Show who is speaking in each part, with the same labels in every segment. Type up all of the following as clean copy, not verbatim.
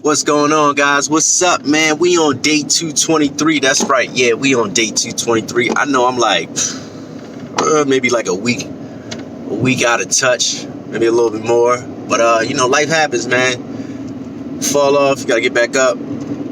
Speaker 1: What's going on, guys? What's up, man? We on day 223. That's right. Yeah, we on day 223. I know I'm like maybe like a week out of touch, maybe a little bit more. But life happens, man. Fall off, you gotta get back up.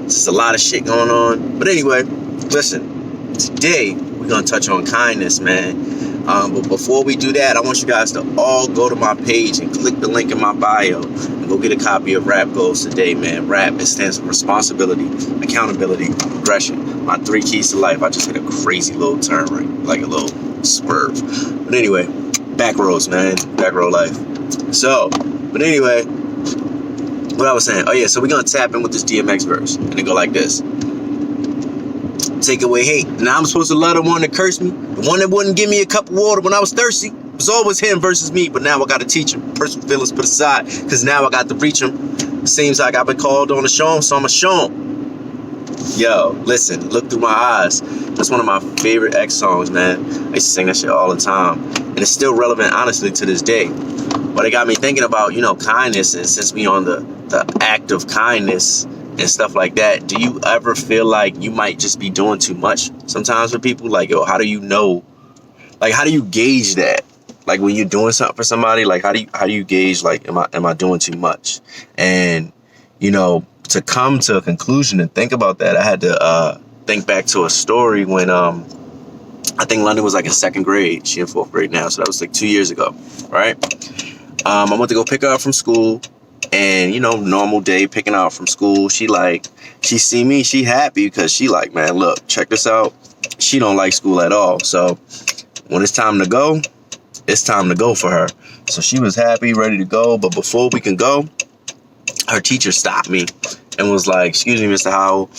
Speaker 1: Just a lot of shit going on. But anyway, listen. Today we're gonna touch on kindness, man. But before we do that, I want you guys to all go to my page and click the link in my bio and go get a copy of Rap Goals Today, man. Rap, it stands for responsibility, accountability, progression. My 3 keys to life. I just hit a crazy little turn, right? Like a little swerve. But anyway, back roads, man. Back road life. But anyway, what I was saying. Oh yeah, so we're gonna tap in with this DMX verse. And it go like this. Take away hate. Now I'm supposed to love the one that cursed me. The one that wouldn't give me a cup of water when I was thirsty. It was always him versus me, but now I gotta teach him. Personal feelings put aside, cause now I got to reach him. Seems like I've been called on to show him, so I'ma show him. Yo, listen, look through my eyes. That's one of my favorite X songs, man. I used to sing that shit all the time. And it's still relevant, honestly, to this day. But it got me thinking about, kindness, and since we on the act of kindness and stuff like that, do you ever feel like you might just be doing too much sometimes for people? Like, yo, how do you know? Like, how do you gauge that? Like, when you're doing something for somebody, like, how do you gauge, like, am I doing too much? And, to come to a conclusion and think about that, I had to think back to a story when I think London was like in 2nd grade. She in 4th grade now, so that was like 2 years ago, right? I went to go pick her up from school. And, normal day picking her up from school. She see me, she happy because she like, man, look, check this out. She don't like school at all. So when it's time to go, it's time to go for her. So she was happy, ready to go. But before we can go, her teacher stopped me and was like, excuse me, Mr. Howell.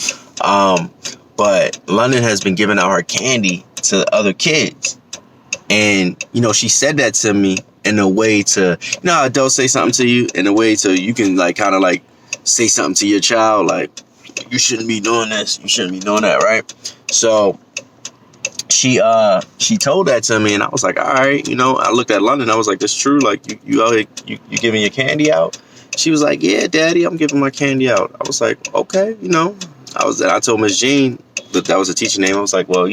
Speaker 1: But London has been giving out her candy to the other kids. And, she said that to me in a way to, how adults say something to you, in a way to you can like kind of like say something to your child, like, you shouldn't be doing this, you shouldn't be doing that, right? So she told that to me, and I was like, all right, I looked at London, I was like, that's true, like you out here, you giving your candy out? She was like, yeah, Daddy, I'm giving my candy out. I was like, okay, I told Miss Jean that was a teacher name. I was like, well,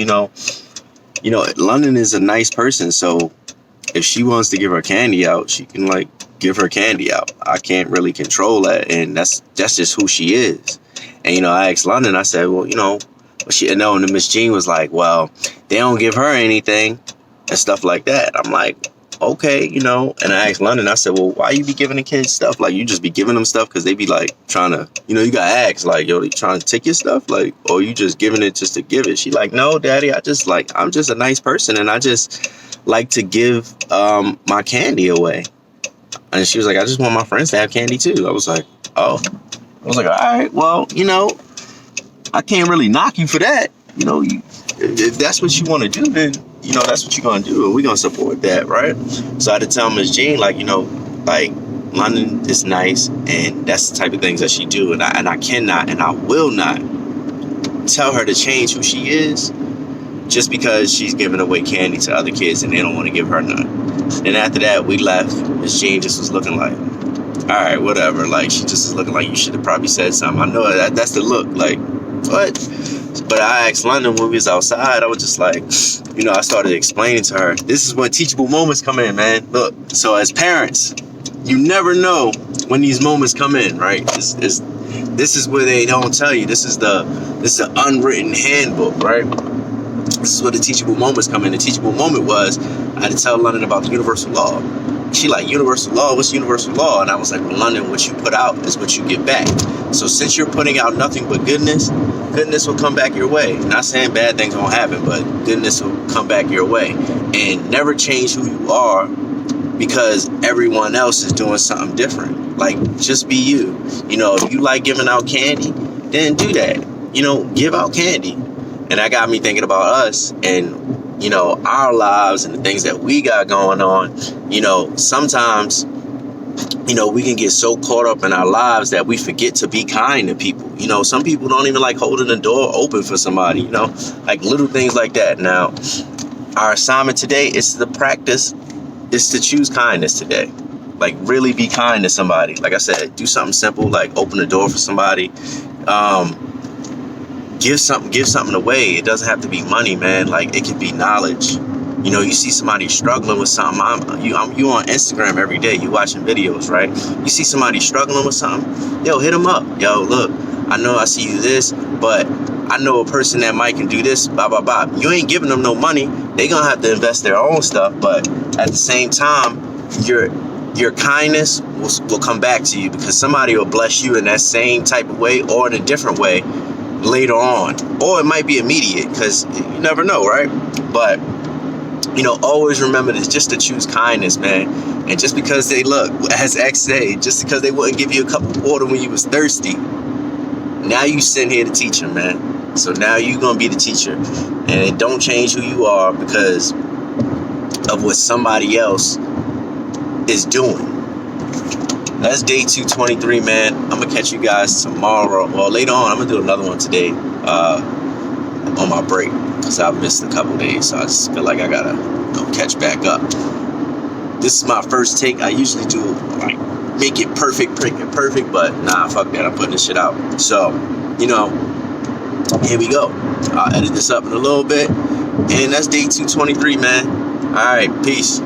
Speaker 1: London is a nice person, so if she wants to give her candy out, she can like give her candy out. I can't really control that, and that's just who she is. And I asked London, I said, well, and Miss Jean was like, well, they don't give her anything and stuff like that. I'm like, okay, and I asked London, I said, well, why you be giving the kids stuff? Like, you just be giving them stuff because they be like trying to, you gotta ask, like, yo, they trying to take your stuff, like, or you just giving it just to give it? She like, no, Daddy, I'm just a nice person, and I just like to give my candy away. And she was like, I just want my friends to have candy too. I was like, oh. I was like, all right, well, I can't really knock you for that. If that's what you want to do, then that's what you're gonna do, and we're gonna support that, right? So I had to tell Miss Jean, like, like, London is nice, and that's the type of things that she do, and I cannot and I will not tell her to change who she is just because she's giving away candy to other kids and they don't want to give her none. And after that, we left. Miss Jean just was looking like, all right, whatever. Like, she just was looking like, you should have probably said something. I know that's the look. Like, what? But I asked London when we was outside, I was just like, I started explaining to her, this is when teachable moments come in, man. Look, so as parents, you never know when these moments come in, right? This is where they don't tell you. This is the unwritten handbook, right? This is where the teachable moments come in. The teachable moment was, I had to tell London about the universal law. She like, universal law? What's universal law? And I was like, well, London, what you put out is what you get back. So since you're putting out nothing but goodness will come back your way. Not saying bad things won't happen, but goodness will come back your way. And never change who you are because everyone else is doing something different. Like, just be you. If you like giving out candy, then do that. Give out candy. And that got me thinking about us and, our lives and the things that we got going on. Sometimes, we can get so caught up in our lives that we forget to be kind to people. Some people don't even like holding the door open for somebody, like little things like that. Now, our assignment today is to choose kindness today. Like, really be kind to somebody. Like I said, do something simple, like open the door for somebody. Give something away. It doesn't have to be money, man. Like, it could be knowledge. You know, you see somebody struggling with something. You on Instagram every day. You watching videos, right? You see somebody struggling with something. Yo, hit them up. Yo, look, I know I see you this, but I know a person that might can do this, blah, blah, blah. You ain't giving them no money. They gonna have to invest their own stuff. But at the same time, your kindness will come back to you, because somebody will bless you in that same type of way or in a different way later on. Or it might be immediate, because you never know, right? But you know, always remember this, just to choose kindness, man. And just because they look, as X say, just because they wouldn't give you a cup of water when you was thirsty, now you sitting here to teach them, man. So now you gonna be the teacher, and it don't change who you are because of what somebody else is doing. That's day 223, man. I'm gonna catch you guys tomorrow. Well, later on, I'm gonna do another one today on my break, because I missed a couple days, so I just feel like I gotta catch back up. This is my first take. I usually do like make it perfect, but nah, fuck that. I'm putting this shit out. So, you know, here we go. I'll edit this up in a little bit, and that's day 223, man. All right, peace.